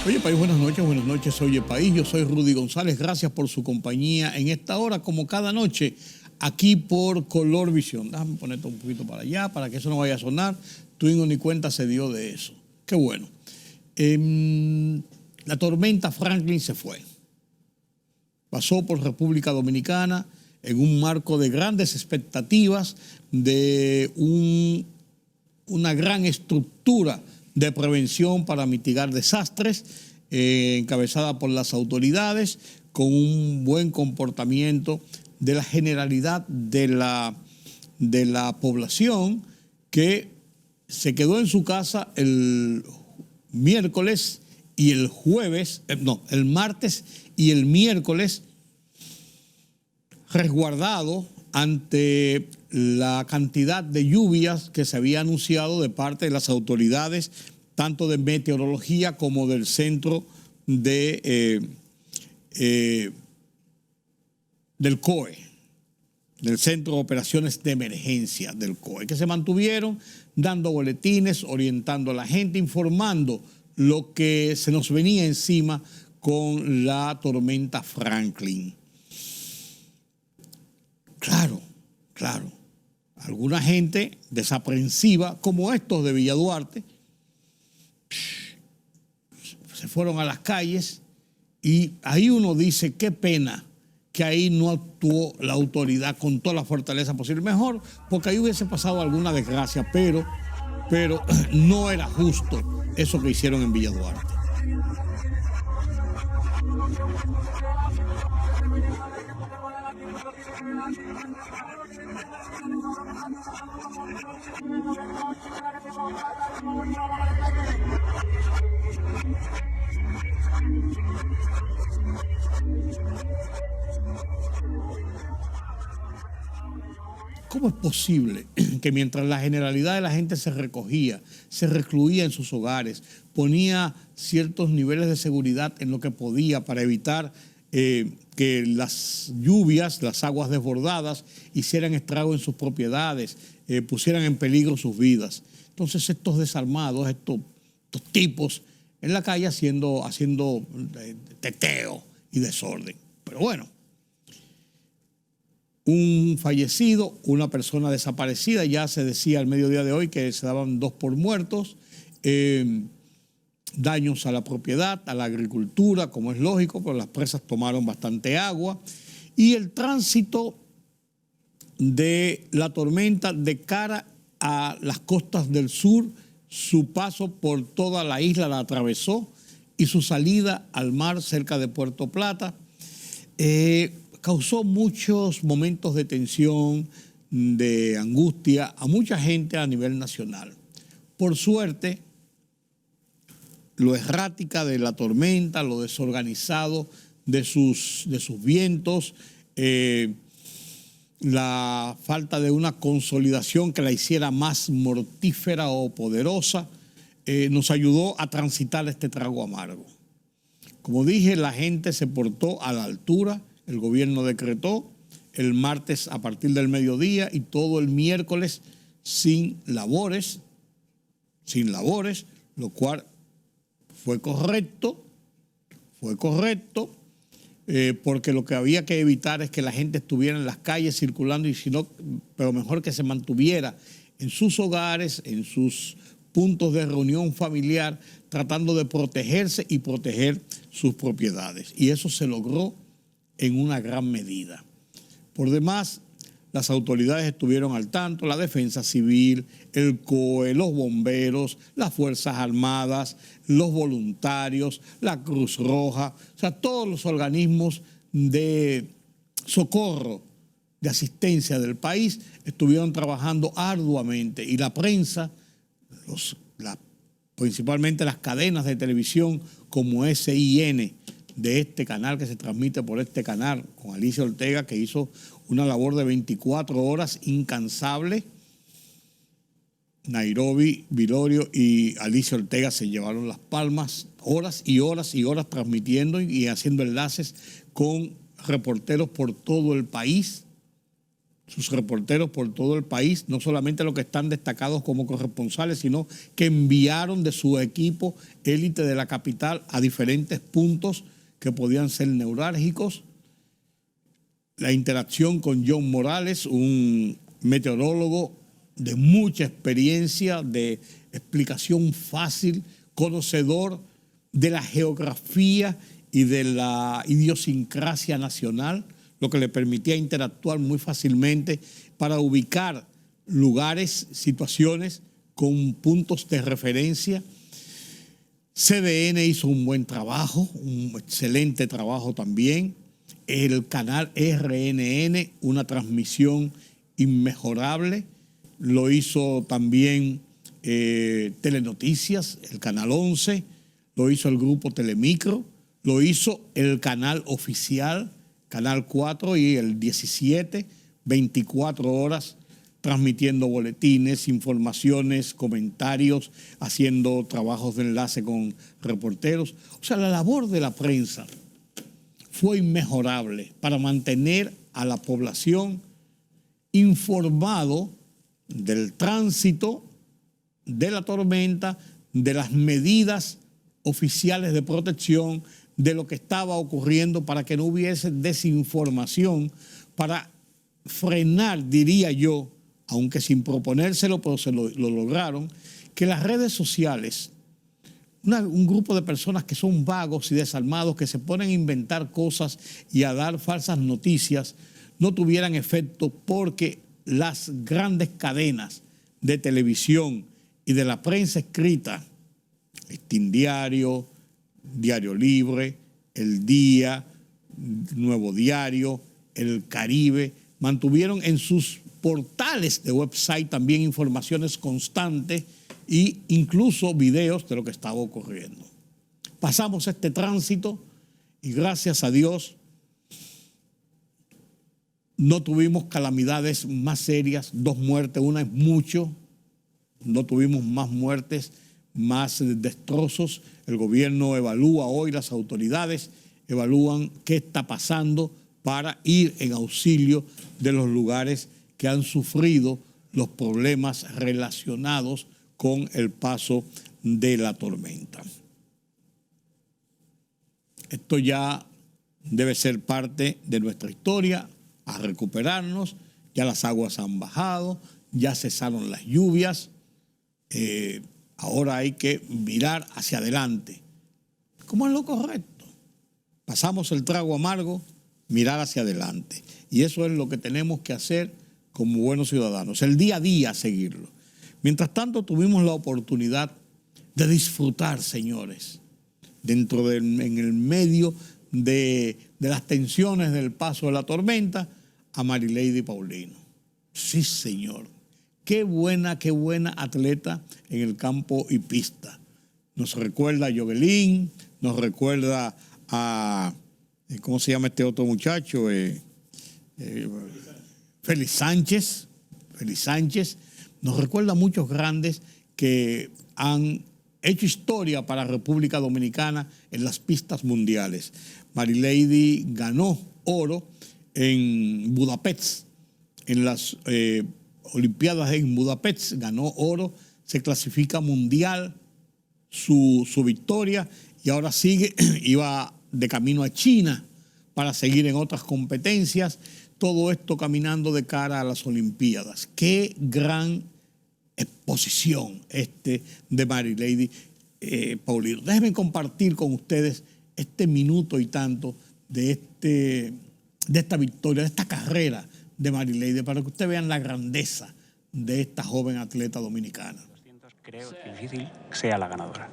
Oye País, buenas noches, oye País, yo soy Rudy González, gracias por su compañía en esta hora, como cada noche, aquí por Color Visión. Déjame ponerte un poquito para allá, para que eso no vaya a sonar, Twingo ni cuenta se dio de eso. Qué bueno. La tormenta Franklin se fue, pasó por República Dominicana en un marco de grandes expectativas, de una gran estructura de prevención para mitigar desastres, encabezada por las autoridades, con un buen comportamiento de la generalidad de la población, que se quedó en su casa el miércoles y el jueves, el martes y el miércoles, resguardado ante la cantidad de lluvias que se había anunciado de parte de las autoridades, tanto de meteorología como del centro del COE, del Centro de Operaciones de Emergencia del COE, que se mantuvieron dando boletines, orientando a la gente, informando lo que se nos venía encima con la tormenta Franklin. Claro, alguna gente desaprensiva, como estos de Villa Duarte, se fueron a las calles y ahí uno dice, qué pena que ahí no actuó la autoridad con toda la fortaleza posible. Mejor, porque ahí hubiese pasado alguna desgracia, pero no era justo eso que hicieron en Villa Duarte. ¿Cómo es posible que mientras la generalidad de la gente se recogía, se recluía en sus hogares, ponía ciertos niveles de seguridad en lo que podía para evitar que las lluvias, las aguas desbordadas, hicieran estrago en sus propiedades, pusieran en peligro sus vidas? Entonces estos desarmados, estos tipos en la calle haciendo teteo y desorden. Pero bueno, un fallecido, una persona desaparecida, ya se decía al mediodía de hoy que se daban 2 por muertos, daños a la propiedad, a la agricultura, como es lógico, pero las presas tomaron bastante agua, y el tránsito de la tormenta de cara a las costas del sur, su paso por toda la isla la atravesó, y su salida al mar cerca de Puerto Plata, causó muchos momentos de tensión, de angustia a mucha gente a nivel nacional. Por suerte, lo errática de la tormenta, lo desorganizado de sus vientos, la falta de una consolidación que la hiciera más mortífera o poderosa, nos ayudó a transitar este trago amargo. Como dije, la gente se portó a la altura. El gobierno decretó el martes a partir del mediodía y todo el miércoles sin labores, lo cual fue correcto, porque lo que había que evitar es que la gente estuviera en las calles circulando, pero mejor que se mantuviera en sus hogares, en sus puntos de reunión familiar, tratando de protegerse y proteger sus propiedades. Y eso se logró en una gran medida. Por demás, las autoridades estuvieron al tanto, la Defensa Civil, el COE, los bomberos, las Fuerzas Armadas, los voluntarios, la Cruz Roja, o sea, todos los organismos de socorro, de asistencia del país, estuvieron trabajando arduamente, y la prensa, principalmente las cadenas de televisión como SIN, de este canal, que se transmite por este canal, con Alicia Ortega, que hizo una labor de 24 horas incansable. Nairobi, Vilorio y Alicia Ortega se llevaron las palmas, horas y horas y horas transmitiendo y haciendo enlaces con reporteros por todo el país, sus reporteros por todo el país, no solamente los que están destacados como corresponsales, sino que enviaron de su equipo élite de la capital a diferentes puntos que podían ser neurálgicos. La interacción con John Morales, un meteorólogo de mucha experiencia, de explicación fácil, conocedor de la geografía y de la idiosincrasia nacional, lo que le permitía interactuar muy fácilmente para ubicar lugares, situaciones con puntos de referencia. CDN hizo un buen trabajo, un excelente trabajo también. El canal RNN, una transmisión inmejorable. Lo hizo también Telenoticias, el canal 11, lo hizo el grupo Telemicro, lo hizo el canal oficial, canal 4 y el 17, 24 horas transmitiendo boletines, informaciones, comentarios, haciendo trabajos de enlace con reporteros. O sea, la labor de la prensa fue inmejorable para mantener a la población informado del tránsito, de la tormenta, de las medidas oficiales de protección, de lo que estaba ocurriendo para que no hubiese desinformación, para frenar, diría yo, aunque sin proponérselo, pero se lo lograron, que las redes sociales, un grupo de personas que son vagos y desalmados, que se ponen a inventar cosas y a dar falsas noticias, no tuvieran efecto porque las grandes cadenas de televisión y de la prensa escrita, Listín Diario, Diario Libre, El Día, Nuevo Diario, El Caribe, mantuvieron en sus portales de website también informaciones constantes e incluso videos de lo que estaba ocurriendo. Pasamos este tránsito y gracias a Dios no tuvimos calamidades más serias, 2 muertes, una es mucho, no tuvimos más muertes, más destrozos. El gobierno evalúa hoy, las autoridades evalúan qué está pasando para ir en auxilio de los lugares que han sufrido los problemas relacionados con el paso de la tormenta. Esto ya debe ser parte de nuestra historia, a recuperarnos. Ya las aguas han bajado, ya cesaron las lluvias. Ahora hay que mirar hacia adelante. ¿Cómo es lo correcto? Pasamos el trago amargo, mirar hacia adelante. Y eso es lo que tenemos que hacer como buenos ciudadanos, el día a día seguirlo. Mientras tanto, tuvimos la oportunidad de disfrutar, señores, en el medio de las tensiones del paso de la tormenta, a Marileidy Paulino. Sí, señor. Qué buena atleta en el campo y pista. Nos recuerda a Jovelyn, nos recuerda a, ¿cómo se llama este otro muchacho? Félix Sánchez. Nos recuerda a muchos grandes que han hecho historia para República Dominicana en las pistas mundiales. Marileidy ganó oro en Budapest, en las Olimpiadas en Budapest, ganó oro, se clasifica mundial su victoria y ahora iba de camino a China para seguir en otras competencias, todo esto caminando de cara a las Olimpiadas. Qué gran exposición de Marileidy Paulino. Déjenme compartir con ustedes este minuto y tanto de esta victoria, de esta carrera de Marileidy, para que ustedes vean la grandeza de esta joven atleta dominicana. 200 creo difícil que sea la ganadora.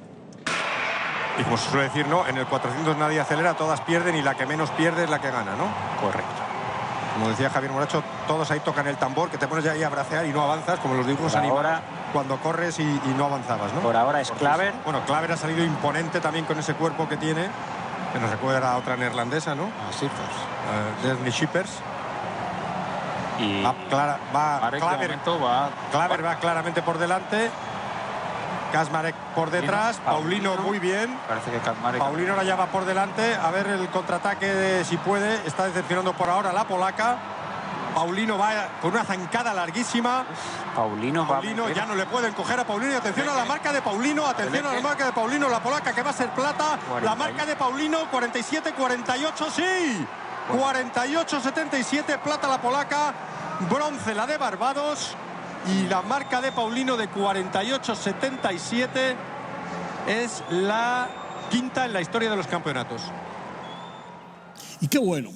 Y como se suele decir, ¿no? En el 400 nadie acelera, todas pierden y la que menos pierde es la que gana, ¿no? Correcto. Como decía Javier Moracho, todos ahí tocan el tambor, que te pones ya ahí a bracear y no avanzas, como los dibujos animados cuando corres y no avanzabas, ¿no? Por ahora es Klaver. Bueno, Klaver ha salido imponente también con ese cuerpo que tiene, que nos recuerda a otra neerlandesa, ¿no? Así pues. Desni Schippers. Y Klaver va claramente por delante. Kaczmarek por detrás, Paulino muy bien. Parece que Kaczmarek. Paulino ahora ya va por delante. A ver el contraataque si puede. Está decepcionando por ahora la polaca. Paulino va con una zancada larguísima. Paulino Ya no le pueden coger a Paulino. Atención a la marca de Paulino. Atención a la marca de Paulino. La polaca que va a ser plata. La marca de Paulino, 47-48. Sí. 48-77. Plata la polaca. Bronce la de Barbados. Y la marca de Paulino de 48-77 es la quinta en la historia de los campeonatos. Y qué bueno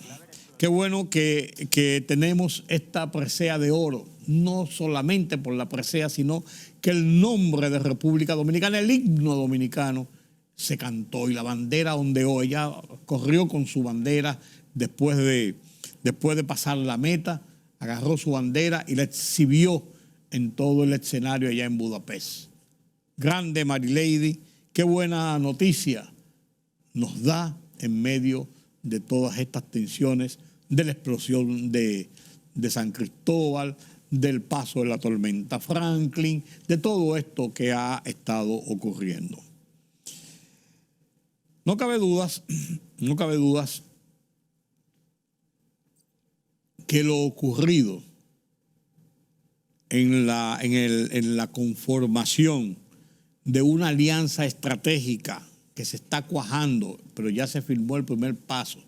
que tenemos esta presea de oro, no solamente por la presea, sino que el nombre de República Dominicana, el himno dominicano, se cantó y la bandera ondeó. Ella corrió con su bandera después de pasar la meta, agarró su bandera y la exhibió en todo el escenario allá en Budapest. Grande Marilady, qué buena noticia nos da en medio de todas estas tensiones, de la explosión de San Cristóbal, del paso de la tormenta Franklin, de todo esto que ha estado ocurriendo. No cabe dudas que lo ocurrido en la conformación de una alianza estratégica que se está cuajando, pero ya se firmó el primer paso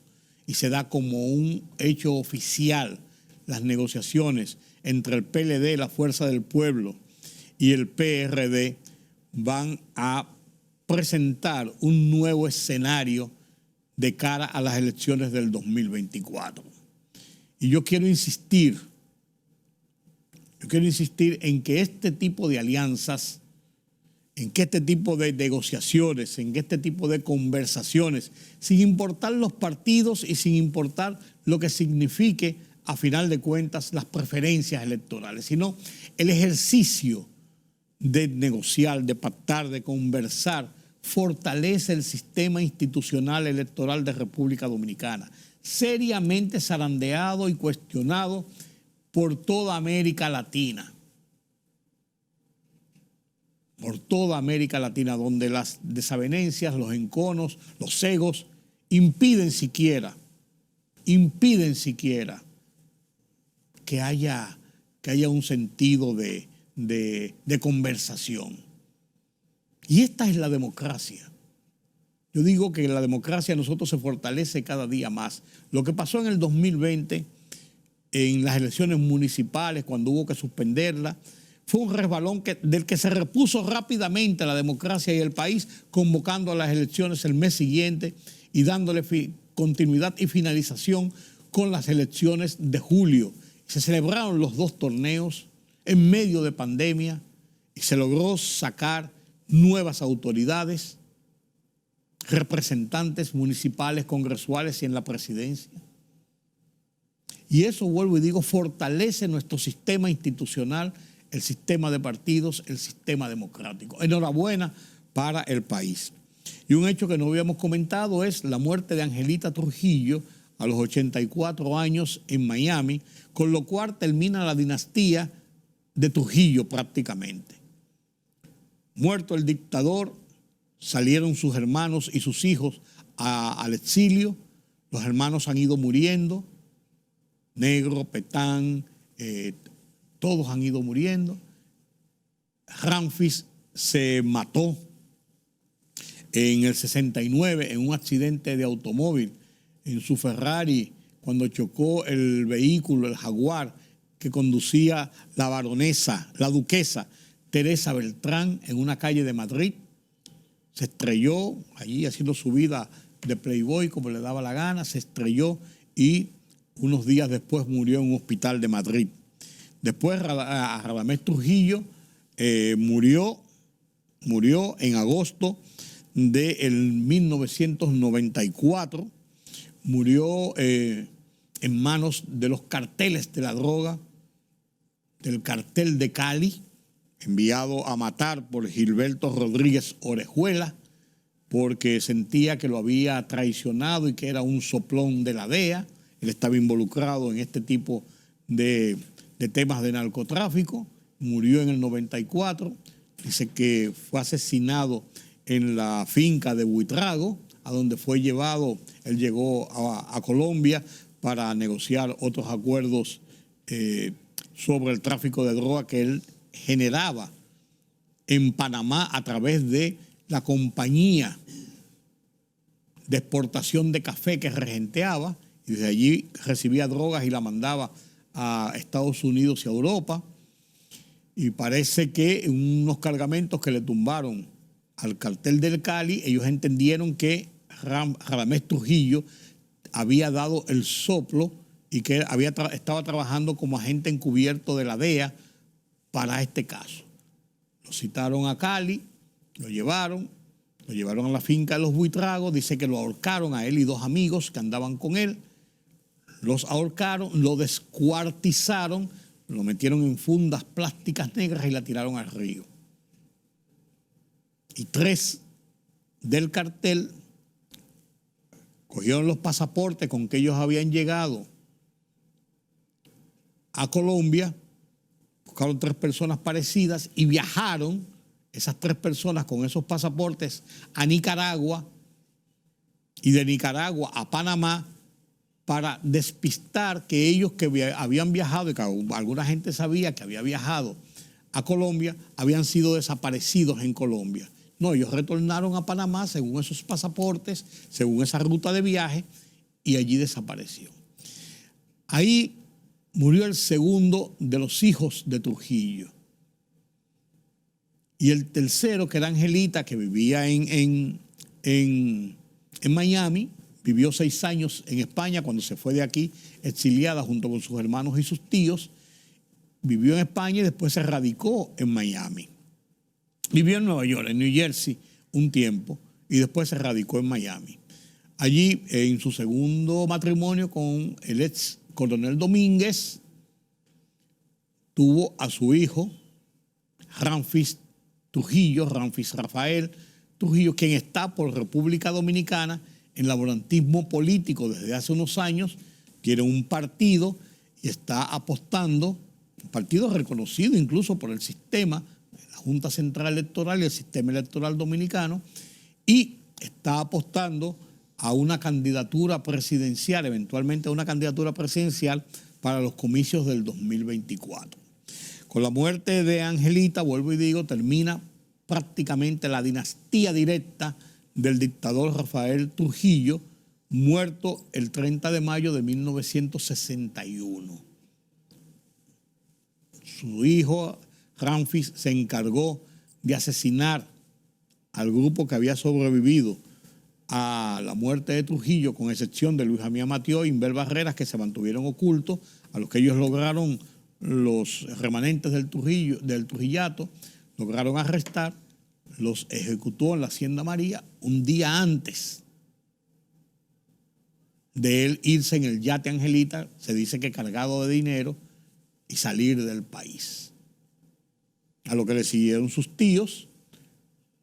y se da como un hecho oficial las negociaciones entre el PLD, la Fuerza del Pueblo, y el PRD, van a presentar un nuevo escenario de cara a las elecciones del 2024. Y yo quiero insistir en que este tipo de alianzas, en que este tipo de negociaciones, en que este tipo de conversaciones, sin importar los partidos y sin importar lo que signifique a final de cuentas las preferencias electorales, sino el ejercicio de negociar, de pactar, de conversar, fortalece el sistema institucional electoral de República Dominicana, seriamente zarandeado y cuestionado por toda América Latina. Por toda América Latina, donde las desavenencias, los enconos, los egos impiden siquiera que haya un sentido de conversación. Y esta es la democracia. Yo digo que la democracia a nosotros se fortalece cada día más. Lo que pasó en el 2020, en las elecciones municipales, cuando hubo que suspenderla, fue un resbalón del que se repuso rápidamente la democracia y el país, convocando a las elecciones el mes siguiente y dándole continuidad y finalización con las elecciones de julio. Se celebraron los dos torneos en medio de pandemia y se logró sacar nuevas autoridades, representantes municipales, congresuales y en la presidencia. Y eso, vuelvo y digo, fortalece nuestro sistema institucional, el sistema de partidos, el sistema democrático. Enhorabuena para el país. Y un hecho que no habíamos comentado es la muerte de Angelita Trujillo a los 84 años en Miami, con lo cual termina la dinastía de Trujillo prácticamente. Muerto el dictador, salieron sus hermanos y sus hijos al exilio. Los hermanos han ido muriendo. Negro, Petán, todos han ido muriendo. Ramfis se mató en el 69 en un accidente de automóvil en su Ferrari cuando chocó el vehículo, el Jaguar, que conducía la baronesa, la duquesa Teresa Beltrán en una calle de Madrid. Se estrelló allí haciendo su vida de playboy como le daba la gana, se estrelló y unos días después murió en un hospital de Madrid. Después Radamés Trujillo murió en agosto del 1994. Murió en manos de los carteles de la droga, del cartel de Cali, enviado a matar por Gilberto Rodríguez Orejuela, porque sentía que lo había traicionado y que era un soplón de la DEA. Él estaba involucrado en este tipo de temas de narcotráfico. Murió en el 94. Dice que fue asesinado en la finca de Buitrago, a donde fue llevado. Él llegó a Colombia para negociar otros acuerdos sobre el tráfico de droga que él generaba en Panamá a través de la compañía de exportación de café que regenteaba, y desde allí recibía drogas y la mandaba a Estados Unidos y a Europa. Y parece que unos cargamentos que le tumbaron al cartel del Cali, ellos entendieron que Radamés Trujillo había dado el soplo y que estaba trabajando como agente encubierto de la DEA para este caso. Lo citaron a Cali, lo llevaron a la finca de los Buitragos, dice que lo ahorcaron a él y 2 amigos que andaban con él, los ahorcaron, lo descuartizaron, lo metieron en fundas plásticas negras y la tiraron al río. Y 3 del cartel cogieron los pasaportes con que ellos habían llegado a Colombia, buscaron 3 personas parecidas y viajaron esas 3 personas con esos pasaportes a Nicaragua y de Nicaragua a Panamá para despistar que ellos que habían viajado y que alguna gente sabía que había viajado a Colombia habían sido desaparecidos en Colombia. No, ellos retornaron a Panamá según esos pasaportes, según esa ruta de viaje, y allí desapareció. Ahí murió el segundo de los hijos de Trujillo. Y el tercero, que era Angelita, que vivía en Miami, vivió 6 años en España cuando se fue de aquí, exiliada junto con sus hermanos y sus tíos. Vivió en España y después se radicó en Miami. Vivió en Nueva York, en New Jersey, un tiempo, y después se radicó en Miami. Allí, en su segundo matrimonio con el ex coronel Domínguez, tuvo a su hijo, Ramfis Trujillo, Ramfis Rafael Trujillo, quien está por República Dominicana en laborantismo político desde hace unos años, tiene un partido y está apostando, un partido reconocido incluso por el sistema, la Junta Central Electoral y el sistema electoral dominicano, y está apostando a una candidatura presidencial, eventualmente a una candidatura presidencial para los comicios del 2024. Con la muerte de Angelita, vuelvo y digo, termina prácticamente la dinastía directa del dictador Rafael Trujillo, muerto el 30 de mayo de 1961. Su hijo, Ramfis, se encargó de asesinar al grupo que había sobrevivido a la muerte de Trujillo, con excepción de Luis Jamía Matió y Inver Barreras, que se mantuvieron ocultos, a los que ellos lograron, los remanentes del Trujillato, lograron arrestar, los ejecutó en la Hacienda María un día antes de él irse en el yate Angelita, se dice que cargado de dinero, y salir del país. A lo que le siguieron sus tíos,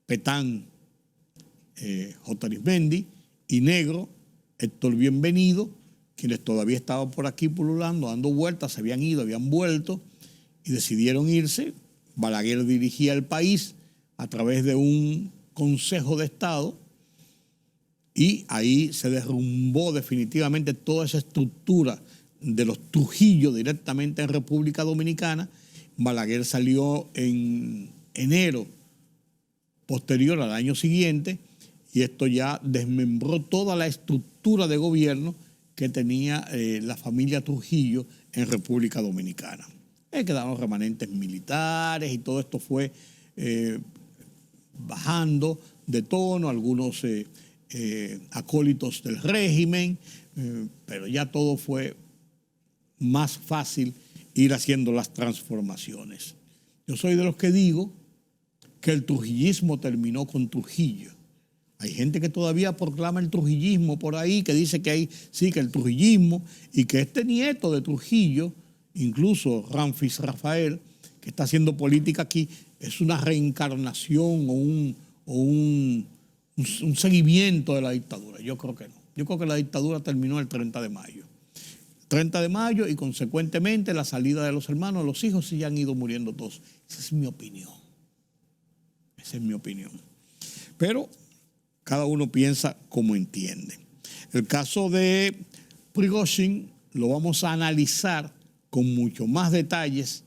Petán, J. Arismendi, y Negro, Héctor Bienvenido, quienes todavía estaban por aquí pululando, dando vueltas, se habían ido, habían vuelto y decidieron irse. Balaguer dirigía el país a través de un Consejo de Estado y ahí se derrumbó definitivamente toda esa estructura de los Trujillo directamente en República Dominicana. Balaguer salió en enero posterior al año siguiente y esto ya desmembró toda la estructura de gobierno que tenía la familia Trujillo en República Dominicana. Quedaron remanentes militares y todo esto fue bajando de tono, algunos acólitos del régimen, pero ya todo fue más fácil ir haciendo las transformaciones. Yo soy de los que digo que el trujillismo terminó con Trujillo. Hay gente que todavía proclama el trujillismo por ahí, que dice que sí, que el trujillismo, y que este nieto de Trujillo, incluso Ramfis Rafael, que está haciendo política aquí, es una reencarnación o un seguimiento de la dictadura. Yo creo que no. Yo creo que la dictadura terminó el 30 de mayo. 30 de mayo y consecuentemente la salida de los hermanos, los hijos sí han ido muriendo todos. Esa es mi opinión. Esa es mi opinión. Pero cada uno piensa como entiende. El caso de Prigozhin lo vamos a analizar con mucho más detalles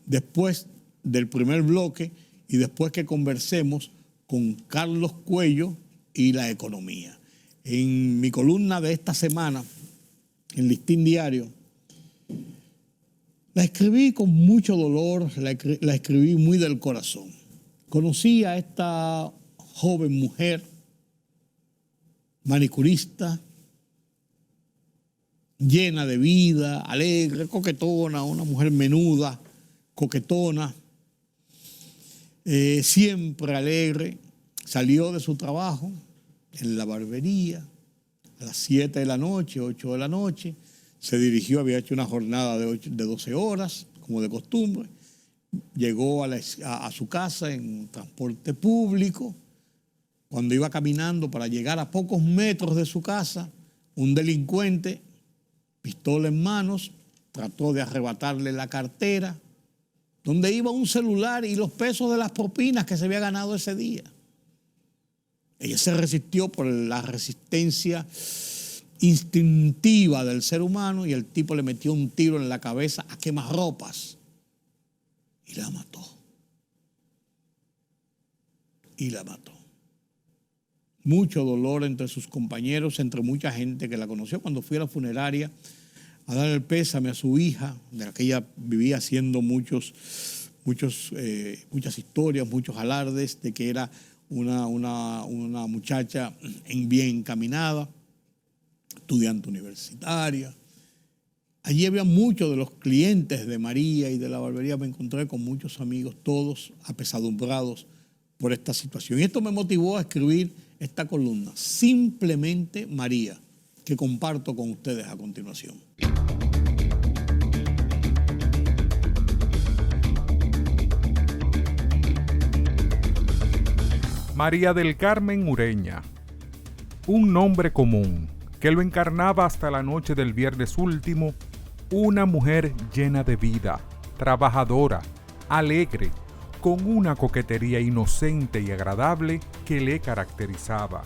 después del primer bloque y después que conversemos con Carlos Cuello y la economía. En mi columna de esta semana, en Listín Diario, la escribí con mucho dolor, la escribí muy del corazón. Conocí a esta joven mujer, manicurista, llena de vida, alegre, coquetona, una mujer menuda, coquetona, siempre alegre. Salió de su trabajo en la barbería a las 7 de la noche, 8 de la noche. Se dirigió, había hecho una jornada de 12 horas, como de costumbre. Llegó a su casa en transporte público. Cuando iba caminando para llegar a pocos metros de su casa, un delincuente, pistola en manos, trató de arrebatarle la cartera, donde iba un celular y los pesos de las propinas que se había ganado ese día. Ella se resistió por la resistencia instintiva del ser humano y el tipo le metió un tiro en la cabeza a quemarropas y la mató. Y la mató. Mucho dolor entre sus compañeros, entre mucha gente que la conoció. Cuando fui a la funeraria a dar el pésame a su hija, de la que ella vivía haciendo muchas historias, muchos alardes de que era una muchacha bien encaminada, estudiante universitaria. Allí había muchos de los clientes de María y de la barbería. Me encontré con muchos amigos, todos apesadumbrados por esta situación. Y esto me motivó a escribir esta columna, Simplemente María, que comparto con ustedes a continuación. María del Carmen Ureña, un nombre común que lo encarnaba hasta la noche del viernes último, una mujer llena de vida, trabajadora, alegre, con una coquetería inocente y agradable que le caracterizaba.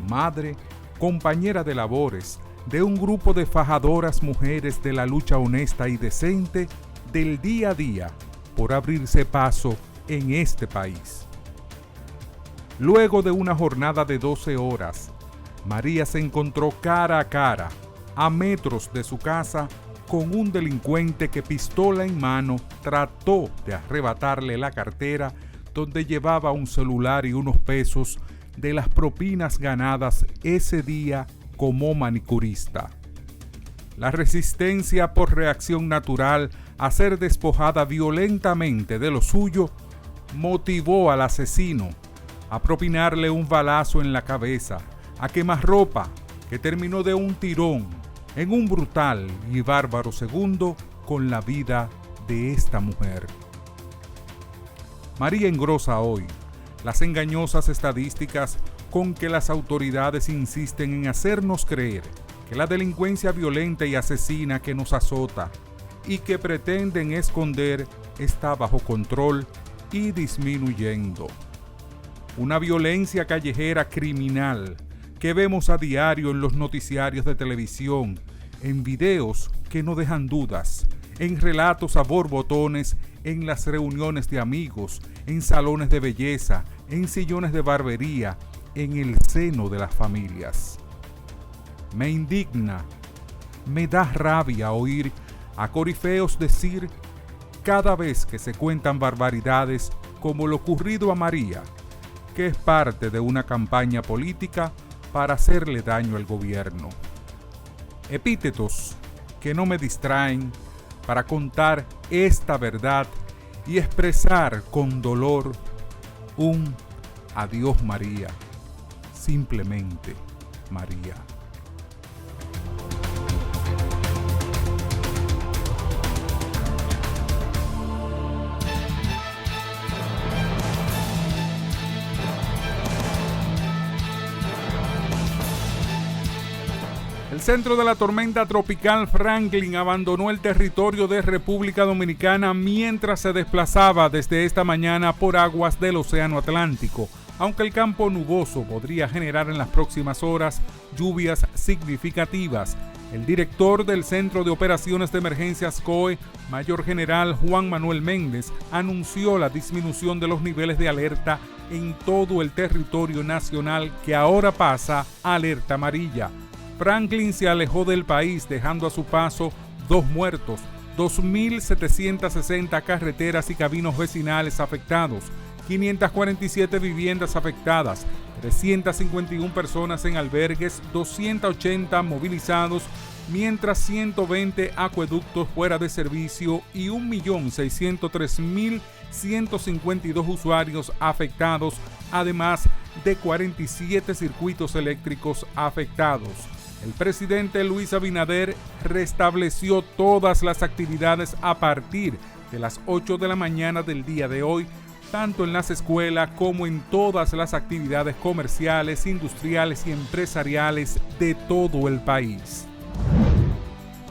Madre, compañera de labores de un grupo de fajadoras mujeres de la lucha honesta y decente del día a día por abrirse paso en este país. Luego de una jornada de 12 horas, María se encontró cara a cara, a metros de su casa, con un delincuente que pistola en mano trató de arrebatarle la cartera donde llevaba un celular y unos pesos de las propinas ganadas ese día como manicurista. La resistencia por reacción natural a ser despojada violentamente de lo suyo motivó al asesino a propinarle un balazo en la cabeza, a quemarropa que terminó de un tirón en un brutal y bárbaro segundo con la vida de esta mujer. María engrosa hoy las engañosas estadísticas con que las autoridades insisten en hacernos creer que la delincuencia violenta y asesina que nos azota y que pretenden esconder está bajo control y disminuyendo. Una violencia callejera criminal que vemos a diario en los noticiarios de televisión, en videos que no dejan dudas, en relatos a borbotones, en las reuniones de amigos, en salones de belleza, en sillones de barbería, en el seno de las familias. Me indigna, me da rabia oír a corifeos decir cada vez que se cuentan barbaridades como lo ocurrido a María, que es parte de una campaña política para hacerle daño al gobierno. Epítetos que no me distraen para contar esta verdad y expresar con dolor un adiós María, simplemente María. El centro de la tormenta tropical Franklin abandonó el territorio de República Dominicana mientras se desplazaba desde esta mañana por aguas del Océano Atlántico, aunque el campo nuboso podría generar en las próximas horas lluvias significativas El director del Centro de Operaciones de Emergencias COE, Mayor General Juan Manuel Méndez, anunció la disminución de los niveles de alerta en todo el territorio nacional, que ahora pasa a alerta amarilla. Franklin se alejó del país, dejando a su paso 2 muertos, 2.760 carreteras y caminos vecinales afectados, 547 viviendas afectadas, 351 personas en albergues, 280 movilizados, mientras 120 acueductos fuera de servicio y 1.603.152 usuarios afectados, además de 47 circuitos eléctricos afectados. El presidente Luis Abinader restableció todas las actividades a partir de las 8 de la mañana del día de hoy, tanto en las escuelas como en todas las actividades comerciales, industriales y empresariales de todo el país.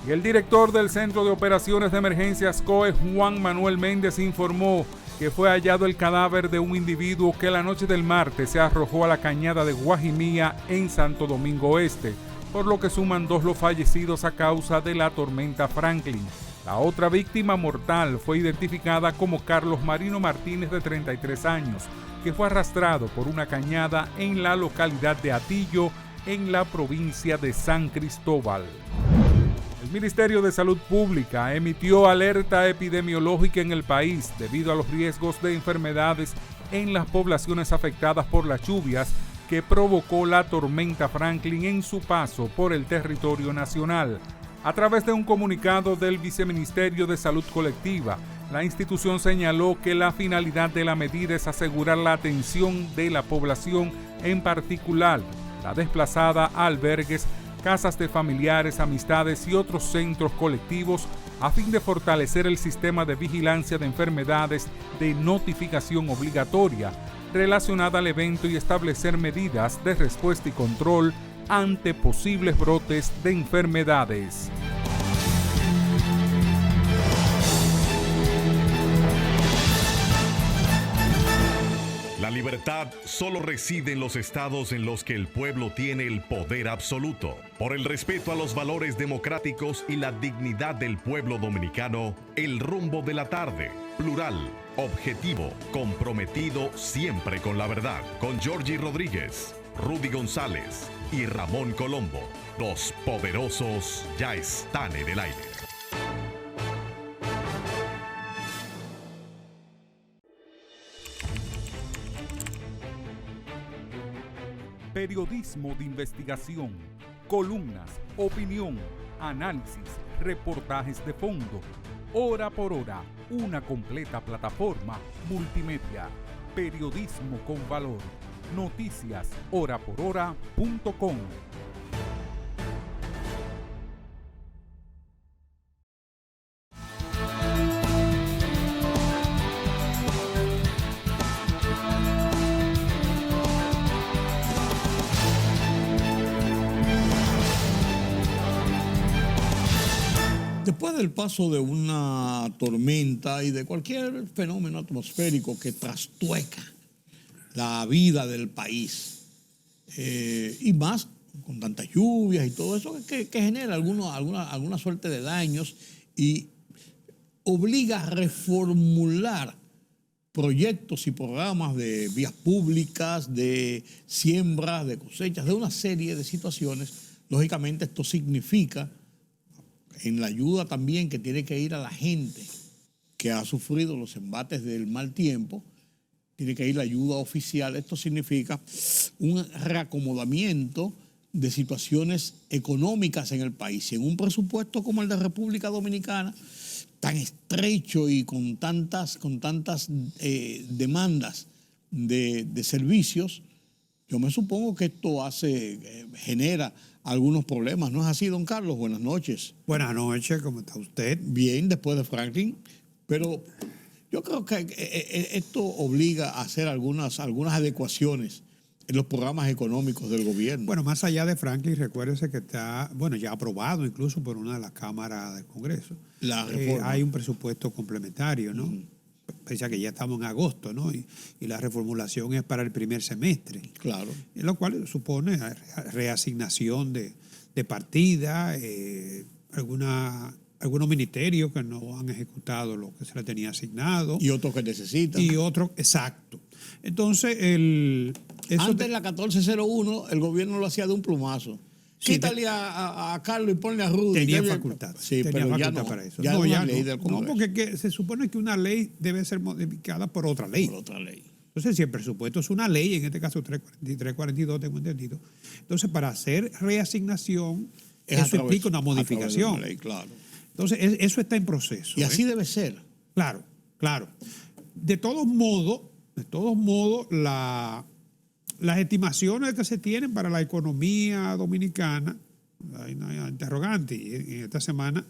Y el director del Centro de Operaciones de Emergencias COE, Juan Manuel Méndez, informó que fue hallado el cadáver de un individuo que la noche del martes se arrojó a la cañada de Guajimía en Santo Domingo Este, por lo que suman 2 los fallecidos a causa de la tormenta Franklin. La otra víctima mortal fue identificada como Carlos Marino Martínez, de 33 años, que fue arrastrado por una cañada en la localidad de Atillo, en la provincia de San Cristóbal. El Ministerio de Salud Pública emitió alerta epidemiológica en el país debido a los riesgos de enfermedades en las poblaciones afectadas por las lluvias que provocó la tormenta Franklin en su paso por el territorio nacional. A través de un comunicado del Viceministerio de Salud Colectiva, la institución señaló que la finalidad de la medida es asegurar la atención de la población, en particular la desplazada a albergues, casas de familiares, amistades y otros centros colectivos, a fin de fortalecer el sistema de vigilancia de enfermedades de notificación obligatoria relacionada al evento y establecer medidas de respuesta y control ante posibles brotes de enfermedades. La libertad solo reside en los estados en los que el pueblo tiene el poder absoluto. Por el respeto a los valores democráticos y la dignidad del pueblo dominicano, El Rumbo de la Tarde, plural, objetivo, comprometido siempre con la verdad, con Georgie Rodríguez, Rudy González y Ramón Colombo. Los poderosos ya están en el aire. Periodismo de investigación, columnas, opinión, análisis, reportajes de fondo. Hora por hora, una completa plataforma multimedia. Periodismo con valor. Noticias horaporhora.com. Después del paso de una tormenta y de cualquier fenómeno atmosférico que trastueca la vida del país, y más con tantas lluvias y todo eso que genera alguna suerte de daños y obliga a reformular proyectos y programas de vías públicas, de siembras, de cosechas, de una serie de situaciones. Lógicamente esto significa, en la ayuda también que tiene que ir a la gente que ha sufrido los embates del mal tiempo, tiene que ir la ayuda oficial. Esto significa un reacomodamiento de situaciones económicas en el país. Y en un presupuesto como el de República Dominicana, tan estrecho y con tantas demandas de servicios, yo me supongo que esto genera algunos problemas. ¿No es así, don Carlos? Buenas noches. Buenas noches, ¿cómo está usted? Bien, después de Franklin. Pero yo creo que esto obliga a hacer algunas adecuaciones en los programas económicos del gobierno. Bueno, más allá de Franklin, recuérdese que está, ya aprobado incluso por una de las cámaras del Congreso. La reforma. Hay un presupuesto complementario, ¿no? pese a que ya estamos en agosto, ¿no? Y la reformulación es para el primer semestre. Claro. Lo cual supone reasignación de partida, algunos ministerios que no han ejecutado lo que se les tenía asignado. Y otros que necesitan. Y otros, exacto. Entonces, antes la 1401, el gobierno lo hacía de un plumazo. Sí, Quítale a Carlos y ponle a Rudy. Tenía facultad. Sí, tenía pero facultad ya no. para eso. Ya no, es ya una ley no. del No, Congreso. porque se supone que una ley debe ser modificada por otra ley. Por otra ley. Entonces, si el presupuesto es una ley, en este caso 342, tengo entendido. Entonces, para hacer reasignación, eso implica una modificación. Una ley, claro. Entonces, eso está en proceso. Y así debe ser. Claro, claro. De todos modos, las estimaciones que se tienen para la economía dominicana, hay una interrogante, y en esta semana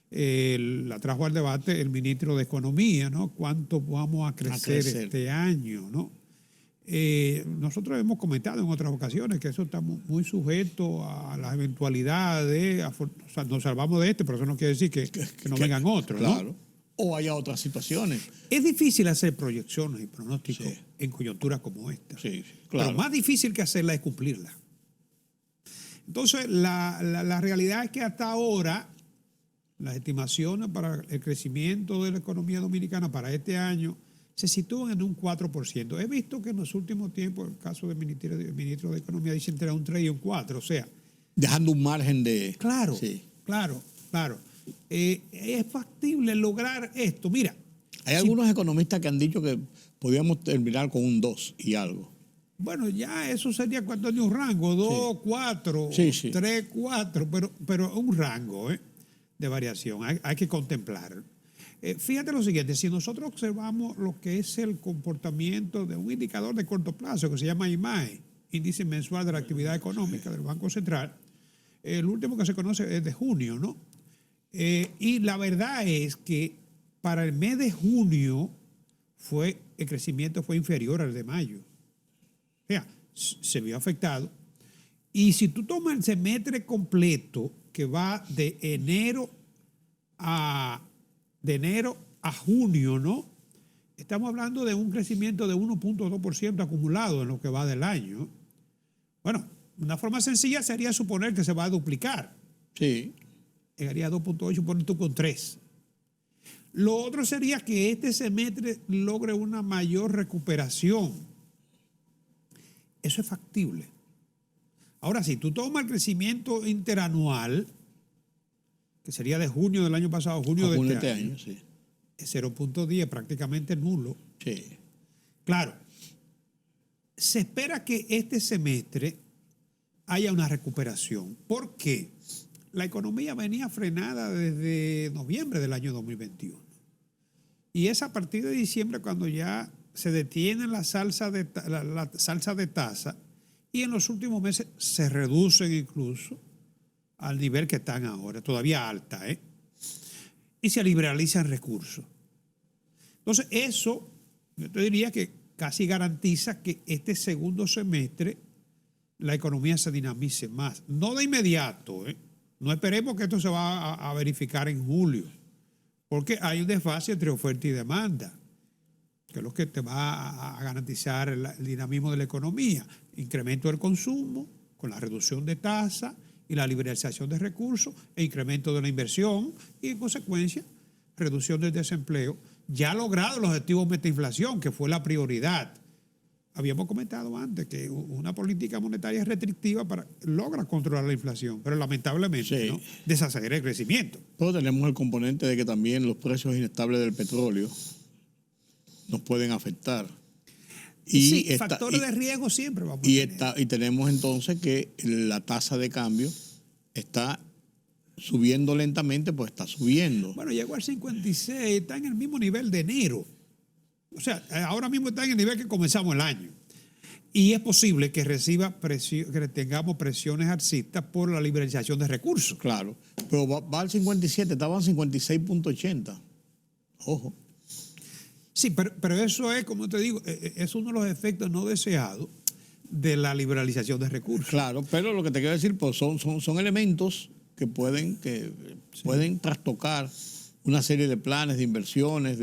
la trajo al debate el ministro de Economía, ¿no? ¿Cuánto vamos a crecer este año, ¿no? Nosotros hemos comentado en otras ocasiones que eso está muy sujeto a las eventualidades, o sea, nos salvamos de pero eso no quiere decir que no vengan otros, claro. ¿no? O haya otras situaciones. Es difícil hacer proyecciones y pronósticos Sí. en coyunturas como esta. Sí, claro. Pero más difícil que hacerla es cumplirla. Entonces, la realidad es que hasta ahora las estimaciones para el crecimiento de la economía dominicana para este año se sitúan en un 4%. He visto que en los últimos tiempos, el caso del ministro de Economía dice entre un 3 y un 4, o sea. Dejando un margen de... Claro, sí. claro. Es factible lograr esto. Mira. Hay algunos economistas que han dicho que podíamos terminar con un 2 y algo. Bueno, ya eso sería cuando hay un rango, 2, 4, 3, 4, pero un rango de variación. Hay que contemplar. Fíjate lo siguiente, si nosotros observamos lo que es el comportamiento de un indicador de corto plazo que se llama IMAE, Índice Mensual de la Actividad Económica del Banco Central, el último que se conoce es de junio, ¿no? Y la verdad es que para el mes de junio el crecimiento fue inferior al de mayo. O sea, se vio afectado. Y si tú tomas el semestre completo, que va de enero a junio, ¿no? Estamos hablando de un crecimiento de 1.2% acumulado en lo que va del año. Bueno, una forma sencilla sería suponer que se va a duplicar. Sí. Llegaría a 2.8, pones tú con 3. Lo otro sería que este semestre logre una mayor recuperación. Eso es factible. Ahora, si tú tomas el crecimiento interanual, que sería de junio del año pasado a junio de este año, sí. Es 0.10, prácticamente nulo. Sí. Claro, se espera que este semestre haya una recuperación. ¿Por qué? La economía venía frenada desde noviembre del año 2021. Y es a partir de diciembre cuando ya se detiene la salsa de tasa y en los últimos meses se reducen incluso al nivel que están ahora, todavía alta, y se liberalizan recursos. Entonces, eso, yo te diría que casi garantiza que este segundo semestre la economía se dinamice más. No de inmediato, No esperemos que esto se va a verificar en julio, porque hay un desfase entre oferta y demanda, que es lo que te va a garantizar el dinamismo de la economía. Incremento del consumo con la reducción de tasa y la liberalización de recursos e incremento de la inversión y, en consecuencia, reducción del desempleo. Ya ha logrado el objetivo metainflación, que fue la prioridad. Habíamos comentado antes que una política monetaria restrictiva logra controlar la inflación, pero lamentablemente ¿no? desacelera el crecimiento. Pero tenemos el componente de que también los precios inestables del petróleo nos pueden afectar. Y factores de riesgo siempre vamos a tener. Y tenemos entonces que la tasa de cambio está subiendo lentamente, pues está subiendo. Bueno, llegó al 56, está en el mismo nivel de enero. O sea, ahora mismo está en el nivel que comenzamos el año. Y es posible que que tengamos presiones alcistas por la liberalización de recursos. Claro, pero va al 57, estaba en 56.80. Ojo. Sí, pero eso es, como te digo, es uno de los efectos no deseados de la liberalización de recursos. Claro, pero lo que te quiero decir, pues son elementos que pueden trastocar una serie de planes, de inversiones,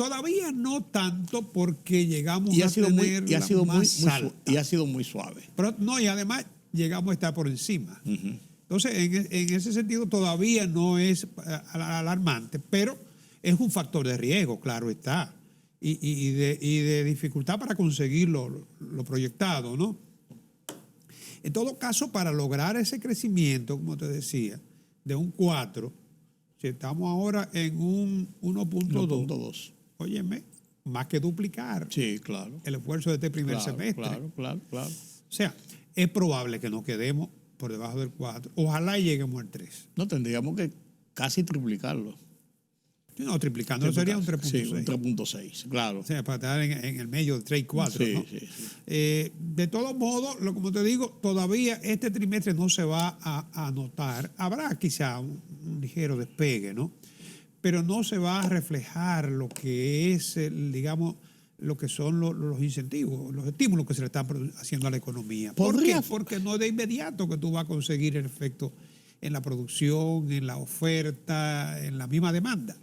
todavía no tanto porque llegamos Y a ha sido muy, tener y ha sido muy, más alta. y ha sido muy suave. Pero no, y además llegamos a estar por encima. Ujú. Entonces, en ese sentido todavía no es alarmante, pero es un factor de riesgo, claro está, y de dificultad para conseguir lo proyectado, ¿no? En todo caso, para lograr ese crecimiento, como te decía, de un 4, si estamos ahora en un 1.2, 1.2. óyeme, más que duplicar Sí, claro. el esfuerzo de este primer Claro, semestre. claro. O sea, es probable que nos quedemos por debajo del 4. Ojalá lleguemos al 3. No, tendríamos que casi triplicarlo. No, triplicando sería un 3.6. Sí, un 3.6, claro. O sea, para estar en el medio de 3 y 4. Sí, ¿no? sí. De todos modos, como te digo, todavía este trimestre no se va a notar. Habrá quizá un ligero despegue, ¿no? Pero no se va a reflejar lo que es, digamos, lo que son los incentivos, los estímulos que se le están haciendo a la economía. ¿Por qué? Porque no es de inmediato que tú vas a conseguir el efecto en la producción, en la oferta, en la misma demanda.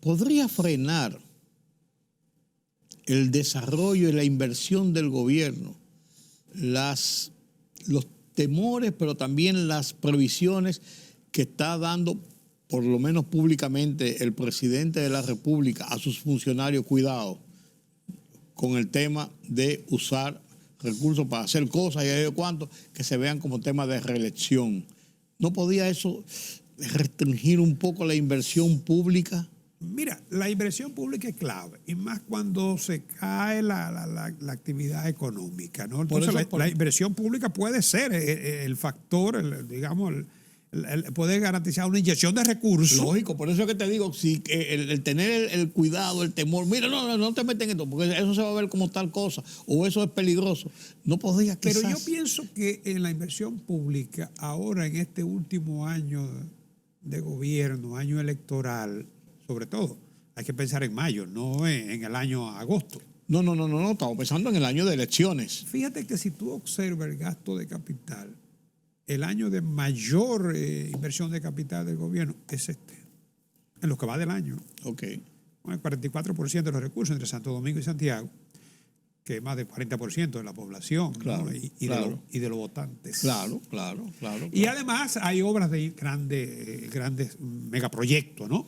¿Podría frenar el desarrollo y la inversión del gobierno los temores, pero también las previsiones que está dando, por lo menos públicamente, el presidente de la República a sus funcionarios? Cuidado con el tema de usar recursos para hacer cosas y de cuánto que se vean como tema de reelección. ¿No podía eso restringir un poco la inversión pública? Mira, la inversión pública es clave, y más cuando se cae la actividad económica, ¿no? Entonces, la inversión pública puede ser el factor, digamos, el poder garantizar una inyección de recursos. Lógico, por eso es que te digo, si el tener el cuidado, el temor, mira, no te meten en esto, porque eso se va a ver como tal cosa, o eso es peligroso. No podría quizás. Pero yo pienso que en la inversión pública, ahora en este último año de gobierno, año electoral, sobre todo, hay que pensar en mayo, no en el año agosto. No, estamos pensando en el año de elecciones. Fíjate que si tú observas el gasto de capital, el año de mayor inversión de capital del gobierno es este, en lo que va del año. Ok. Con el 44% de los recursos entre Santo Domingo y Santiago, que es más del 40% de la población, Claro, ¿no? y de los votantes. Claro. Y además hay obras de grandes megaproyectos, ¿no?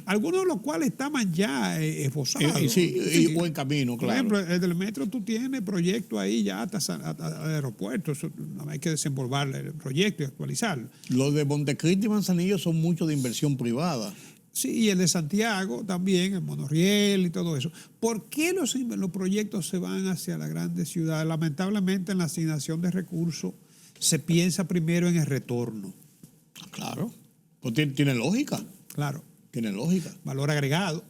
Algunos de los cuales estaban ya esbozados. Sí, o en camino, Por claro. ejemplo, el del metro, tú tienes proyectos ahí ya hasta el aeropuerto. Eso, no hay que desenvolver el proyecto y actualizarlo. Los de Montecristi y Manzanillo son mucho de inversión privada. Sí, y el de Santiago también, el monorriel y todo eso. ¿Por qué los proyectos se van hacia las grandes ciudades? Lamentablemente, en la asignación de recursos se piensa primero en el retorno. Claro. Pues tiene lógica. Claro. Tiene lógica. Valor agregado.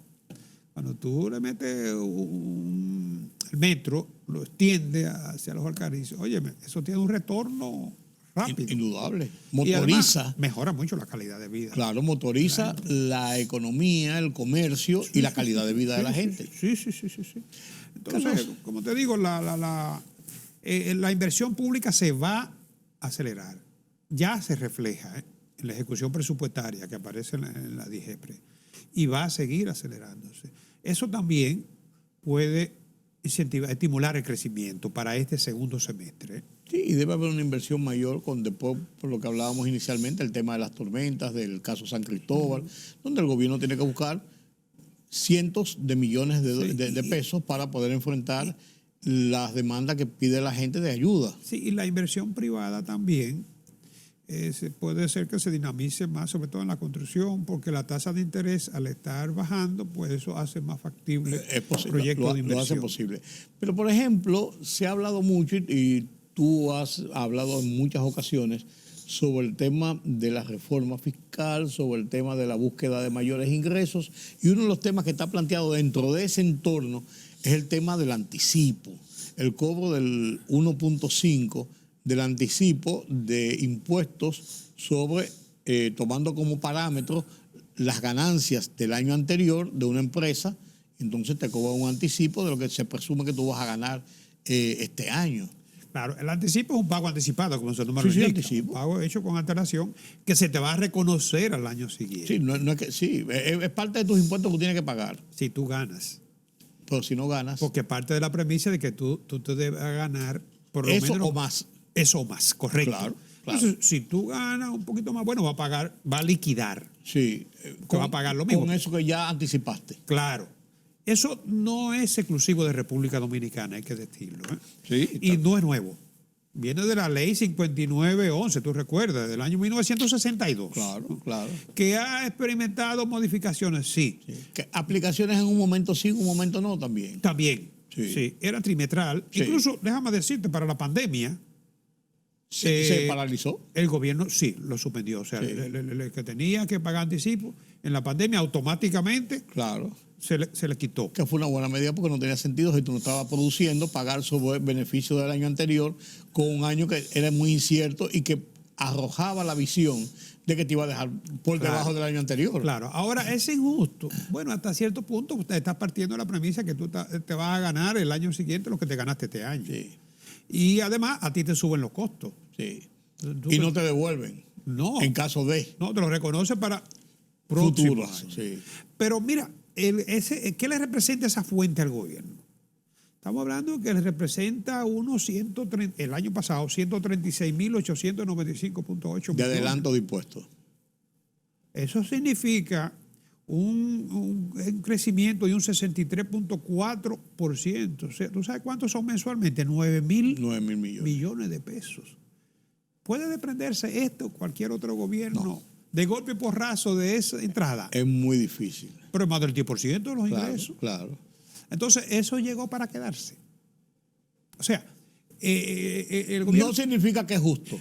Cuando tú le metes el metro, lo extiende hacia los Alcarrizos, óyeme, eso tiene un retorno rápido. Indudable. Y además, Motoriza. mejora mucho la calidad de vida. Claro, motoriza la economía, el comercio y la calidad de vida de la gente. Sí. Entonces, como te digo, la inversión pública se va a acelerar. Ya se refleja en la ejecución presupuestaria que aparece en la DIGEPRE y va a seguir acelerándose. Eso también puede estimular el crecimiento para este segundo semestre. Sí, y debe haber una inversión mayor después, por lo que hablábamos inicialmente, el tema de las tormentas, del caso San Cristóbal, donde el gobierno tiene que buscar cientos de millones de pesos para poder enfrentar las demandas que pide la gente de ayuda. Sí, y la inversión privada también puede ser que se dinamice más, sobre todo en la construcción, porque la tasa de interés, al estar bajando, pues eso hace más factible el proyecto de inversión. Lo hace posible. Pero, por ejemplo, se ha hablado mucho, y tú has hablado en muchas ocasiones, sobre el tema de la reforma fiscal, sobre el tema de la búsqueda de mayores ingresos, y uno de los temas que está planteado dentro de ese entorno es el tema del anticipo, el cobro del 1.5% del anticipo de impuestos sobre, tomando como parámetro las ganancias del año anterior de una empresa, entonces te cobra un anticipo de lo que se presume que tú vas a ganar este año. Claro, el anticipo es un pago anticipado, como se llama. Sí, anticipo. Un pago hecho con antelación que se te va a reconocer al año siguiente. Sí, no es que, sí, es parte de tus impuestos que tú tienes que pagar. Si tú ganas. Pero si no ganas, Porque parte de la premisa de que tú te debes ganar por lo eso menos o más. eso o más, correcto. Claro, claro. Entonces, si tú ganas un poquito más, bueno, va a liquidar. Sí. Te va a pagar lo mismo. Con eso que ya anticipaste. Claro. Eso no es exclusivo de República Dominicana, hay que decirlo. Sí. Y no es nuevo. Viene de la ley 5911, tú recuerdas, del año 1962. Claro, claro. Que ha experimentado modificaciones, sí. Sí. Que aplicaciones en un momento sí, en un momento no también. También. Sí. Sí. Era trimestral. Sí. Incluso, déjame decirte, para la pandemia, Se paralizó. el gobierno sí lo suspendió. O sea, Sí. el que tenía que pagar anticipo, en la pandemia automáticamente Claro. se le quitó. Que fue una buena medida porque no tenía sentido si tú no estabas produciendo, pagar sobre el beneficio del año anterior con un año que era muy incierto y que arrojaba la visión de que te iba a dejar por Claro. debajo del año anterior. Claro, ahora es injusto. Bueno, hasta cierto punto usted está partiendo de la premisa que tú te vas a ganar el año siguiente lo que te ganaste este año. Sí, Y además a ti te suben los costos. sí. Tú Y no te devuelven. no, En caso de no, te lo reconoce para próximos futuros. años. Sí. Pero mira, ¿qué le representa esa fuente al gobierno? Estamos hablando que le representa el año pasado, 136.895.8 De millones. adelanto de impuestos. Eso significa un crecimiento de un 63.4%. O sea, ¿tú sabes cuántos son mensualmente? 9.000 9.000 millones. millones de pesos. ¿Puede desprenderse esto cualquier otro gobierno No. de golpe y porrazo de esa entrada? Es muy difícil. Pero es más del 10% de los Claro, ingresos. claro. Entonces, eso llegó para quedarse. O sea, el gobierno... No significa que es justo.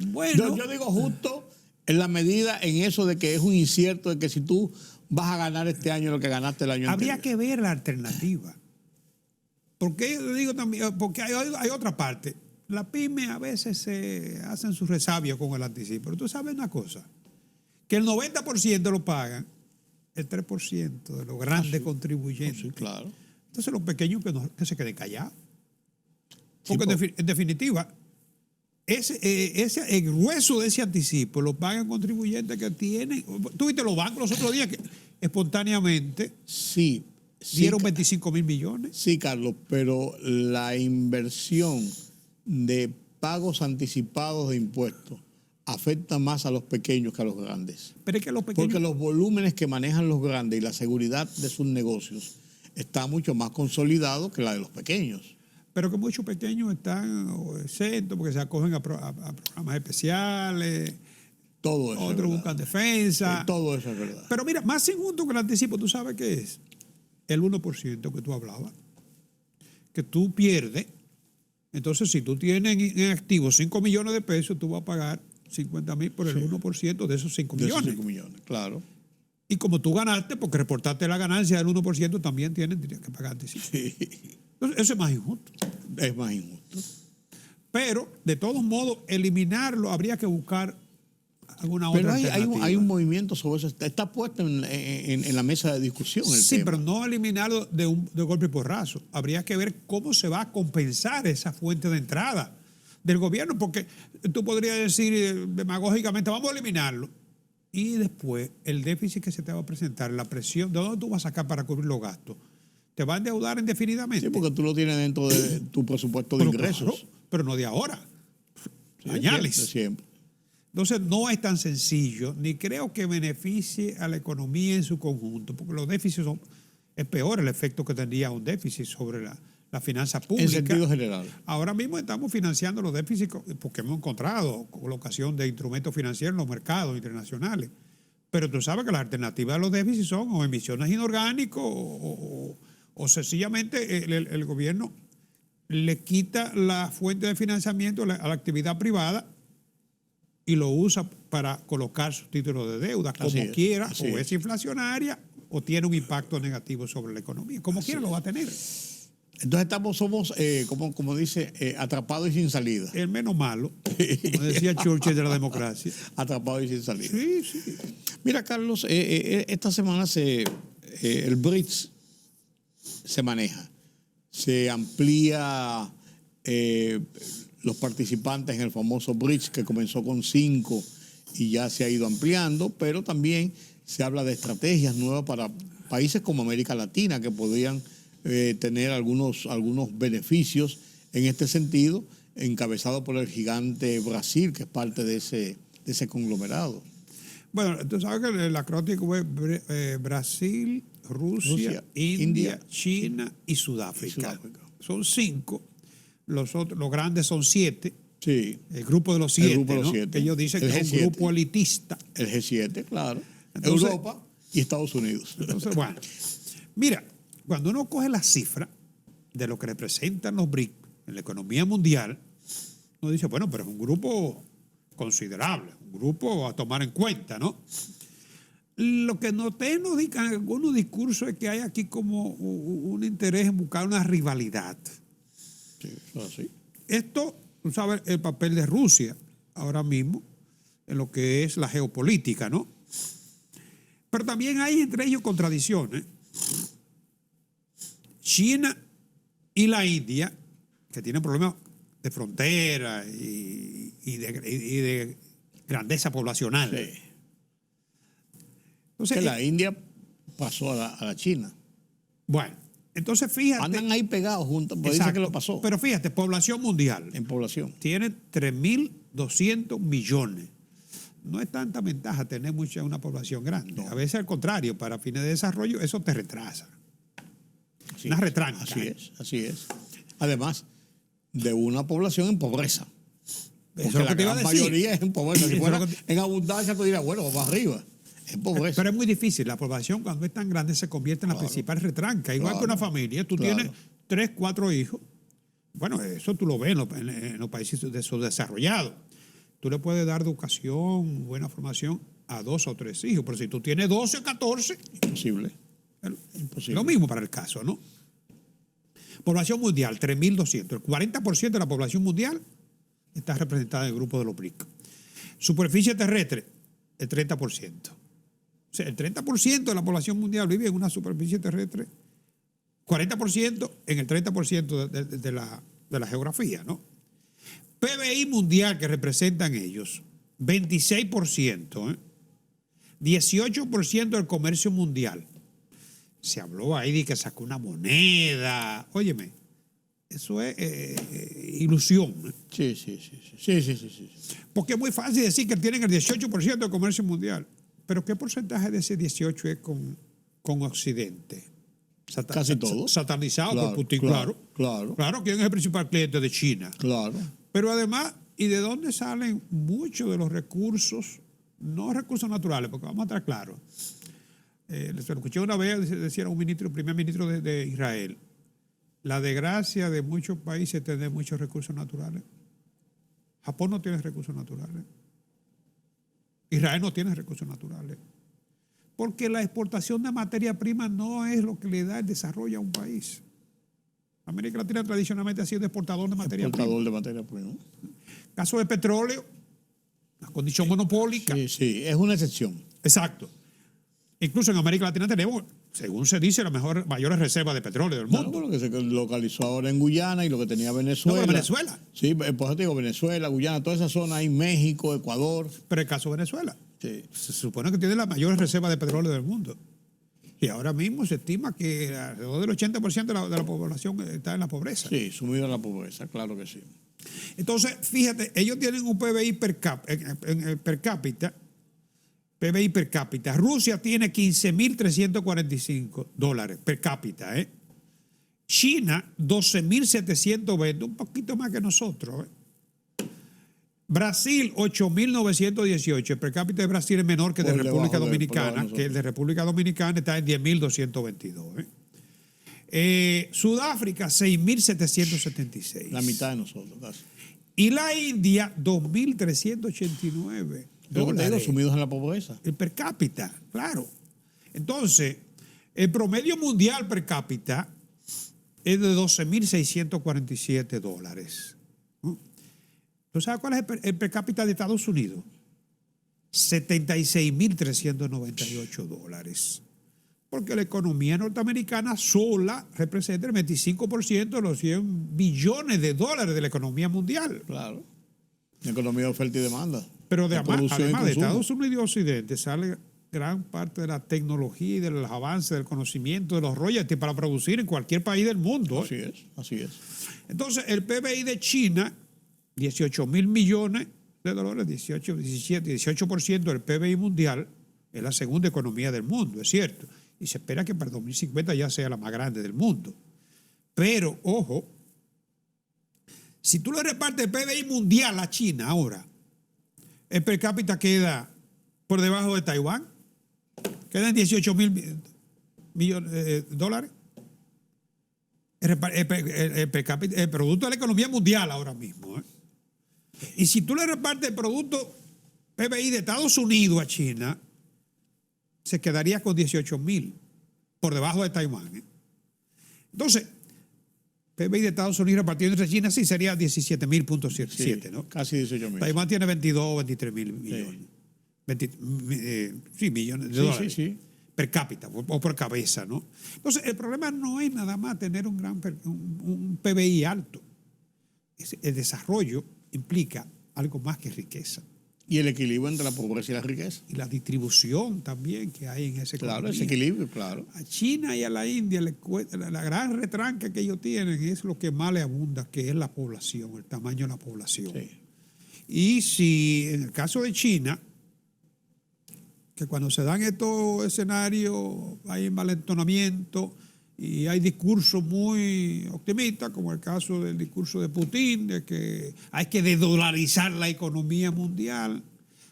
bueno, Yo digo justo en la medida en eso de que es un incierto de que si tú vas a ganar este año lo que ganaste el año habría anterior. que ver la alternativa. Porque yo digo también, porque hay otra parte. Las pymes a veces se hacen sus resabios con el anticipo. Pero tú sabes una cosa, que el 90% lo pagan el 3% de los grandes contribuyentes. Sí, claro. Entonces los pequeños que se queden callados. Sí, Porque en definitiva, el grueso de ese anticipo lo pagan contribuyentes que tienen. Tú viste los bancos los otros días que espontáneamente Sí. dieron Sí, 25.000 millones. sí, Carlos, pero la inversión de pagos anticipados de impuestos afecta más a los pequeños que a los grandes. Pero es que los pequeños. Porque los volúmenes que manejan los grandes y la seguridad de sus negocios está mucho más consolidado que la de los pequeños. Pero que muchos pequeños están exentos porque se acogen a programas especiales, Todo eso. es otros verdad. buscan defensa. Todo eso es verdad. Pero mira, más injusto que el anticipo, ¿tú sabes qué es? El 1% que tú hablabas. Que tú pierdes. Entonces, si tú tienes en activo 5 millones de pesos, tú vas a pagar 50.000 por el 1% de esos 5 De esos millones. 5 millones, claro. Y como tú ganaste, porque reportaste la ganancia del 1%, también tienes que pagar anticipo. Sí, Entonces, eso es más injusto. es más injusto. Pero, de todos modos, eliminarlo habría que buscar alguna otra Pero alternativa. hay un movimiento sobre eso. Está puesto en la mesa de discusión el Sí, tema. pero no eliminarlo de golpe y porrazo. Habría que ver cómo se va a compensar esa fuente de entrada del gobierno, porque tú podrías decir demagógicamente, vamos a eliminarlo. Y después, el déficit que se te va a presentar, la presión, ¿de dónde tú vas a sacar para cubrir los gastos? ¿Te va a endeudar indefinidamente? Sí, porque tú lo tienes dentro de tu presupuesto de Pero ingresos. claro, pero no de ahora. Sí, Añales. siempre. Entonces, no es tan sencillo, ni creo que beneficie a la economía en su conjunto, porque los déficits es peor el efecto que tendría un déficit sobre la finanza En pública. sentido general. Ahora mismo estamos financiando los déficits porque hemos encontrado colocación de instrumentos financieros en los mercados internacionales. Pero tú sabes que las alternativas a los déficits son o emisiones inorgánicas o sencillamente el gobierno le quita la fuente de financiamiento a la actividad privada y lo usa para colocar sus títulos de deuda, como Así quiera, así o es inflacionaria o tiene un impacto negativo sobre la economía. Como quiera lo va a tener. Entonces somos como dice, atrapados y sin salida. El menos malo, como decía Churchill de la democracia. Atrapados y sin salida. Sí, sí. Mira, Carlos, esta semana el BRICS se maneja. Se amplía los participantes en el famoso BRICS, que comenzó con 5 y ya se ha ido ampliando, pero también se habla de estrategias nuevas para países como América Latina que podrían tener algunos beneficios en este sentido, encabezado por el gigante Brasil, que es parte de ese conglomerado. Bueno, tú sabes que el acróstico es Brasil, Rusia, India, China y Sudáfrica. Son 5. Los grandes son 7. Sí. El grupo de los 7, ¿no? Que ellos dicen que es un G7. grupo elitista. El G7, claro. Entonces, Europa y Estados Unidos. Entonces, bueno, mira, cuando uno coge la cifra de lo que representan los BRIC en la economía mundial, uno dice, bueno, pero es un grupo considerable, un grupo a tomar en cuenta, ¿no? Lo que noté en algunos discursos es que hay aquí como un interés en buscar una rivalidad. Sí, así. Esto, tú sabes, el papel de Rusia ahora mismo en lo que es la geopolítica, ¿no? Pero también hay entre ellos contradicciones. China y la India, que tienen problemas de frontera y de grandeza poblacional. Sí. Entonces, Que la India pasó a la China. Bueno, entonces fíjate. Andan ahí pegados juntos, pero dice que lo pasó Pero fíjate, población mundial en población. tiene 3.200 millones. No es tanta ventaja tener una población grande. No. A veces al contrario, para fines de desarrollo, eso te retrasa. Así Una es, retranca. Así es. Además, de una población en pobreza. Porque Eso es lo la que te iba a gran decir. mayoría es en pobreza. Si Eso fuera es lo que en abundancia, tú dirías, bueno, vamos arriba. En pobreza. Pero es muy difícil. La población, cuando es tan grande, se convierte en la principal retranca. Igual que una familia. Tú tienes 3, 4 hijos. Bueno, eso tú lo ves en los países subdesarrollados. Tú le puedes dar educación, buena formación a 2 o 3 hijos. Pero si tú tienes 12 o 14, Imposible. lo mismo para el caso, ¿no? Población mundial, 3.200. El 40% de la población mundial está representada en el grupo de los BRIC. Superficie terrestre, el 30%. O sea, el 30% de la población mundial vive en una superficie terrestre, 40% en el 30% de la geografía, ¿no? PBI mundial que representan ellos, 26%, 18% del comercio mundial. Se habló ahí de que sacó una moneda. Óyeme, eso es ilusión. Sí. Porque es muy fácil decir que tienen el 18% del comercio mundial. Pero ¿qué porcentaje de ese 18 es con Occidente? Casi todo. Satanizado por Putin, claro. Claro, ¿quién es el principal cliente de China? Claro. Pero además, ¿y de dónde salen muchos de los recursos? No recursos naturales, porque vamos a estar claros. Se lo escuché una vez, decía un primer ministro de Israel. La desgracia de muchos países es tener muchos recursos naturales. Japón no tiene recursos naturales. Israel no tiene recursos naturales. Porque la exportación de materia prima no es lo que le da el desarrollo a un país. América Latina tradicionalmente ha sido exportador de materia prima. Caso de petróleo, la condición monopólica. Sí, es una excepción. Exacto. Incluso en América Latina tenemos, según se dice, las mayores reservas de petróleo del mundo. Claro, lo que se localizó ahora en Guyana y lo que tenía Venezuela. No, pero Venezuela. Sí, por eso te digo, Venezuela, Guyana, toda esa zona ahí, México, Ecuador. Pero el caso de Venezuela. Sí. Se supone que tiene las mayores reservas de petróleo del mundo. Y ahora mismo se estima que alrededor del 80% de la población está en la pobreza. Sí, sumido en la pobreza, claro que sí. Entonces, fíjate, ellos tienen un PBI per cápita. PBI per cápita. Rusia tiene $15.345 per cápita. China, 12.720, un poquito más que nosotros. Brasil, 8.918. El per cápita de Brasil es menor que el de República Dominicana, que el de República Dominicana está en 10.222. Sudáfrica, 6.776. La mitad de nosotros, casi. Y la India, 2.389. Lo que te digo, sumidos en la pobreza. El per cápita, claro. Entonces, el promedio mundial per cápita es de $12.647. ¿Tú sabes cuál es el per cápita de Estados Unidos? $76.398. Porque la economía norteamericana sola representa el 25% de los 100 billones de dólares de la economía mundial. Claro. La economía de oferta y demanda. Pero además de consumo. Estados Unidos y Occidente sale gran parte de la tecnología y de los avances del conocimiento, de los royalties para producir en cualquier país del mundo. Así es, así es. Entonces, el PBI de China, 18 mil millones de dólares, 18% del PBI mundial, es la segunda economía del mundo, es cierto. Y se espera que para 2050 ya sea la más grande del mundo. Pero, ojo, si tú le repartes el PBI mundial a China ahora, el per cápita queda por debajo de Taiwán, quedan 18 mil millones de dólares. El producto de la economía mundial ahora mismo. Y si tú le repartes el producto PBI de Estados Unidos a China, se quedaría con 18 mil, por debajo de Taiwán. Entonces, PBI de Estados Unidos repartido entre China sí sería 17.7, Sí, ¿no? casi 18.000. Taiwán tiene 22 o 23 mil millones. Millones de dólares. Sí. Per cápita o por cabeza, ¿no? Entonces, el problema no es nada más tener un PBI alto. El desarrollo implica algo más que riqueza. Y el equilibrio entre la pobreza y la riqueza. Y la distribución también que hay en ese Claro, ese equilibrio, claro. A China y a la India la gran retranca que ellos tienen es lo que más le abunda, que es la población, el tamaño de la población. Sí. Y si en el caso de China, que cuando se dan estos escenarios hay envalentonamiento y hay discursos muy optimistas, como el caso del discurso de Putin, de que hay que dedolarizar la economía mundial.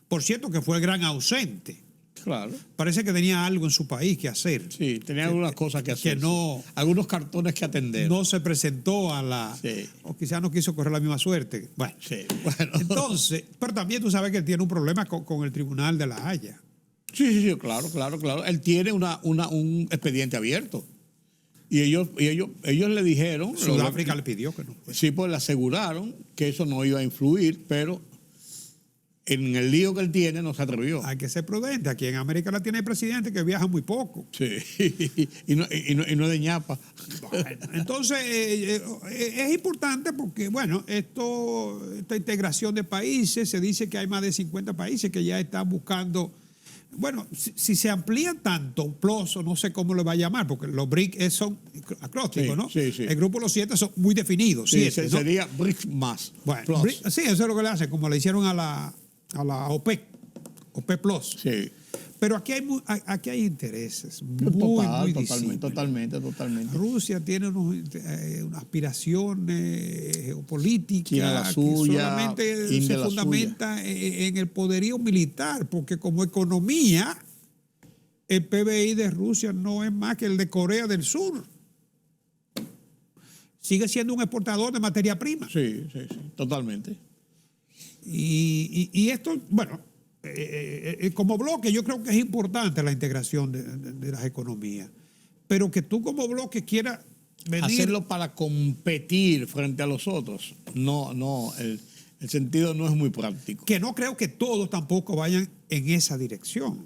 Por cierto, que fue el gran ausente. Claro. Parece que tenía algo en su país que hacer. Sí, tenía algunas cosas que hacer. Que no, algunos cartones que atender. no se presentó a la... Sí. O quizás no quiso correr la misma suerte. Bueno, Sí, bueno. entonces, pero también tú sabes que él tiene un problema con el Tribunal de La Haya. Sí, claro. Él tiene un expediente abierto. Y ellos le dijeron... Sudáfrica le pidió que no. Sí, pues le aseguraron que eso no iba a influir, pero en el lío que él tiene no se atrevió. Hay que ser prudente. Aquí en América Latina hay presidentes que viajan muy poco. Sí, y no es de ñapa. Bueno, entonces, es importante porque, bueno, esta integración de países, se dice que hay más de 50 países que ya están buscando... Bueno, si se amplía tanto, plus, o no sé cómo le va a llamar, porque los BRIC son acrósticos, Sí, ¿no? sí. El grupo de los 7 son muy definidos. Sí, 7, ¿no? sería BRICS más. Bueno, plus. sí, eso es lo que le hacen, como le hicieron a la OPEC Plus. Sí. Pero aquí hay intereses muy disímiles. Totalmente. Rusia tiene unas aspiraciones geopolíticas China la que suya, solamente India se la fundamenta en el poderío militar, porque como economía, el PBI de Rusia no es más que el de Corea del Sur. Sigue siendo un exportador de materia prima. Sí, totalmente. Y esto, bueno, como bloque yo creo que es importante la integración de las economías, pero que tú como bloque quieras venir... Hacerlo para competir frente a los otros, no, el sentido no es muy práctico. Que no creo que todos tampoco vayan en esa dirección,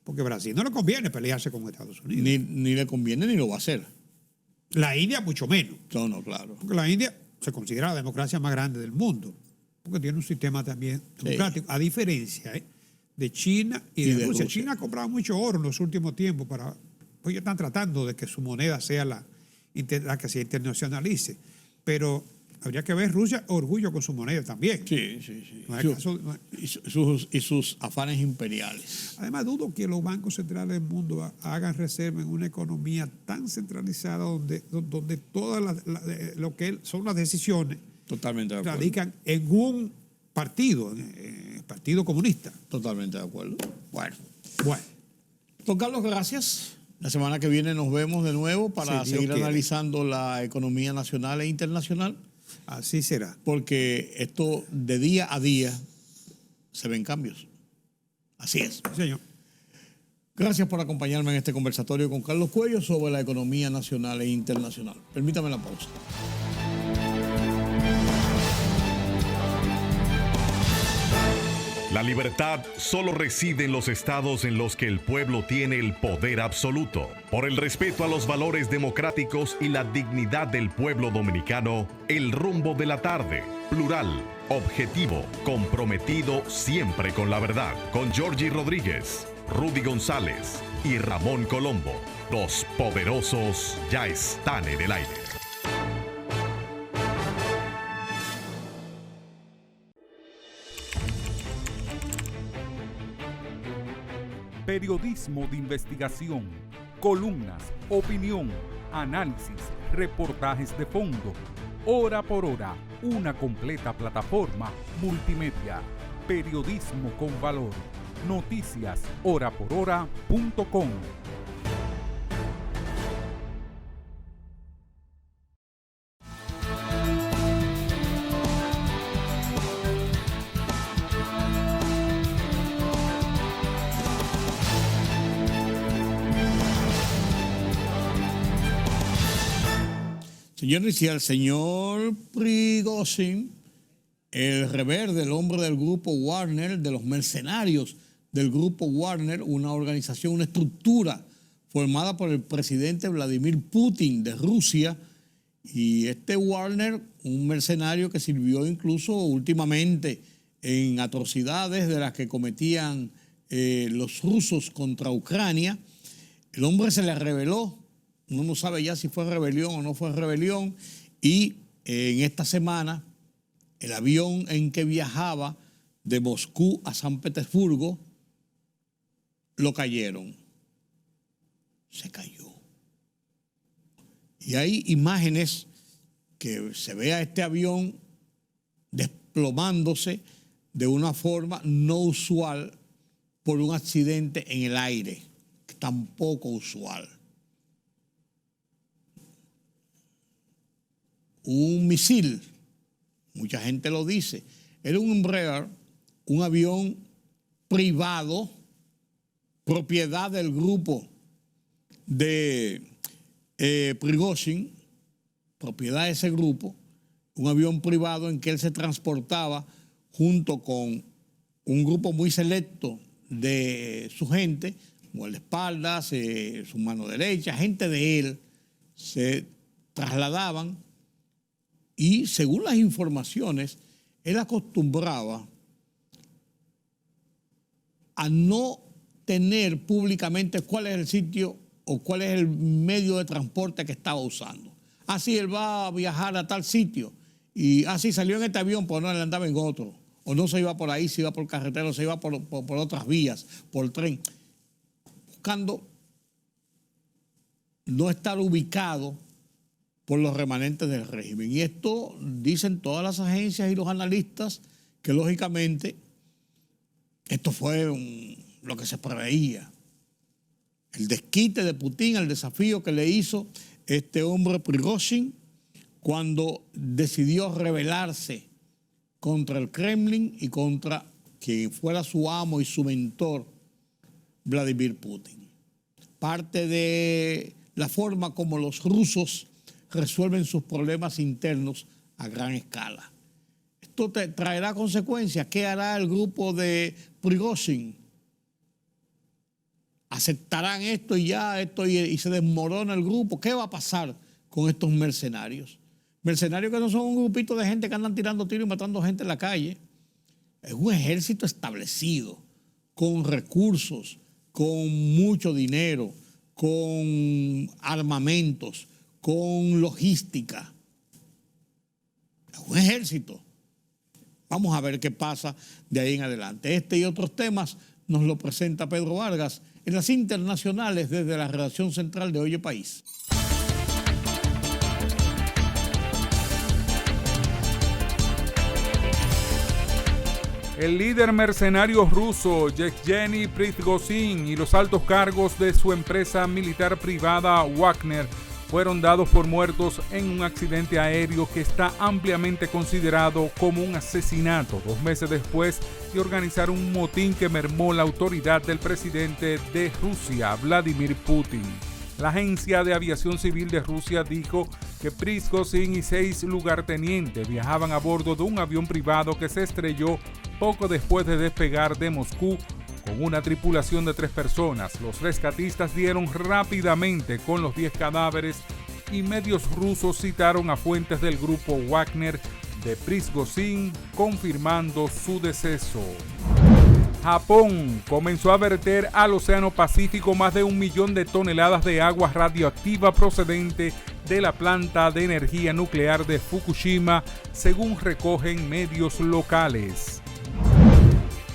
porque a Brasil no le conviene pelearse con Estados Unidos. Ni le conviene ni lo va a hacer. La India mucho menos, No, claro. porque la India se considera la democracia más grande del mundo, porque tiene un sistema también democrático, a diferencia de China y de Rusia. China ha comprado mucho oro en los últimos tiempos pues ellos están tratando de que su moneda sea la que se internacionalice. Pero habría que ver Rusia orgullo con su moneda también. Sí. Y sus afanes imperiales. Además, dudo que los bancos centrales del mundo hagan reserva en una economía tan centralizada donde todas lo que son las decisiones Totalmente de acuerdo. radican en un partido, en el Partido Comunista. Totalmente de acuerdo. Bueno. Don Carlos, gracias. La semana que viene nos vemos de nuevo para Si Dios seguir quiere. analizando la economía nacional e internacional, Así será. porque esto de día a día se ven cambios. Así es. Sí, señor. Gracias por acompañarme en este conversatorio con Carlos Cuello sobre la economía nacional e internacional. Permítame la pausa. La libertad solo reside en los estados en los que el pueblo tiene el poder absoluto. Por el respeto a los valores democráticos y la dignidad del pueblo dominicano, El Rumbo de la Tarde, plural, objetivo, comprometido siempre con la verdad, con Georgie Rodríguez. Rudy González y Ramón Colombo. Los poderosos ya están en el aire. Periodismo de investigación, columnas, opinión, análisis, reportajes de fondo. Hora por hora, una completa plataforma multimedia. Periodismo con valor. Noticias horaporhora.com. Señores, y al señor Prigozhin, el reverde, el hombre del grupo Wagner, de los mercenarios del grupo Wagner, una organización, una estructura formada por el presidente Vladimir Putin de Rusia, y este Wagner, un mercenario que sirvió incluso últimamente en atrocidades de las que cometían los rusos contra Ucrania. El hombre se le rebeló. Uno no sabe ya si fue rebelión o no fue rebelión. Y en esta semana, el avión en que viajaba de Moscú a San Petersburgo, lo cayeron. Se cayó. Y hay imágenes que se ve a este avión desplomándose de una forma no usual por un accidente en el aire, tampoco usual. Un misil, mucha gente lo dice, era un Embraer, un avión privado, propiedad del grupo de Prigozhin, propiedad de ese grupo, un avión privado en que él se transportaba junto con un grupo muy selecto de su gente, guardaespaldas, su mano derecha, gente de él, se trasladaban. Y según las informaciones, él acostumbraba a no tener públicamente cuál es el sitio o cuál es el medio de transporte que estaba usando. Así él va a viajar a tal sitio y así salió en este avión, pues no, él andaba en otro. O no se iba por ahí, se iba por carretera, o se iba por otras vías, por tren. Buscando no estar ubicado por los remanentes del régimen. Y esto dicen todas las agencias y los analistas que lógicamente esto fue lo que se preveía. El desquite de Putin, el desafío que le hizo este hombre Prigozhin cuando decidió rebelarse contra el Kremlin y contra quien fuera su amo y su mentor, Vladimir Putin. Parte de la forma como los rusos resuelven sus problemas internos a gran escala. Esto traerá consecuencias. ¿Qué hará el grupo de Prigozhin? ¿Aceptarán esto y se desmorona el grupo? ¿Qué va a pasar con estos mercenarios? Mercenarios que no son un grupito de gente que andan tirando tiros y matando gente en la calle. Es un ejército establecido, con recursos, con mucho dinero, con armamentos, con logística. Es un ejército. Vamos a ver qué pasa de ahí en adelante. Este y otros temas nos lo presenta Pedro Vargas en las internacionales desde la redacción central de Oye País. El líder mercenario ruso Yevgeny Prigozhin y los altos cargos de su empresa militar privada Wagner fueron dados por muertos en un accidente aéreo que está ampliamente considerado como un asesinato 2 meses después de organizar un motín que mermó la autoridad del presidente de Rusia, Vladimir Putin. La Agencia de Aviación Civil de Rusia dijo que Prigozhin y 6 lugartenientes viajaban a bordo de un avión privado que se estrelló poco después de despegar de Moscú con una tripulación de 3 personas. Los rescatistas dieron rápidamente con los 10 cadáveres y medios rusos citaron a fuentes del grupo Wagner de Prigozhin confirmando su deceso. Japón comenzó a verter al Océano Pacífico más de 1 millón de toneladas de agua radioactiva procedente de la planta de energía nuclear de Fukushima, según recogen medios locales.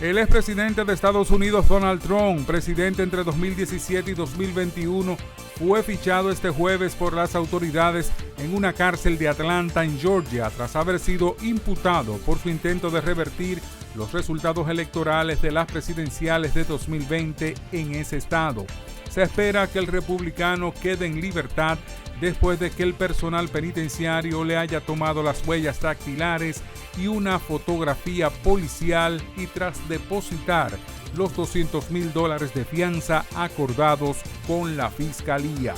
El expresidente de Estados Unidos, Donald Trump, presidente entre 2017 y 2021, fue fichado este jueves por las autoridades en una cárcel de Atlanta, en Georgia, tras haber sido imputado por su intento de revertir los resultados electorales de las presidenciales de 2020 en ese estado. Se espera que el republicano quede en libertad después de que el personal penitenciario le haya tomado las huellas dactilares y una fotografía policial y tras depositar los $200,000 de fianza acordados con la fiscalía.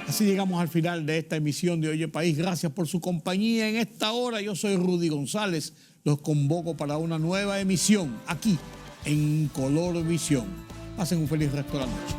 Así llegamos al final de esta emisión de Oye País. Gracias por su compañía en esta hora. Yo soy Rudy González. Los convoco para una nueva emisión aquí en Color Visión. Pasen un feliz resto de la noche.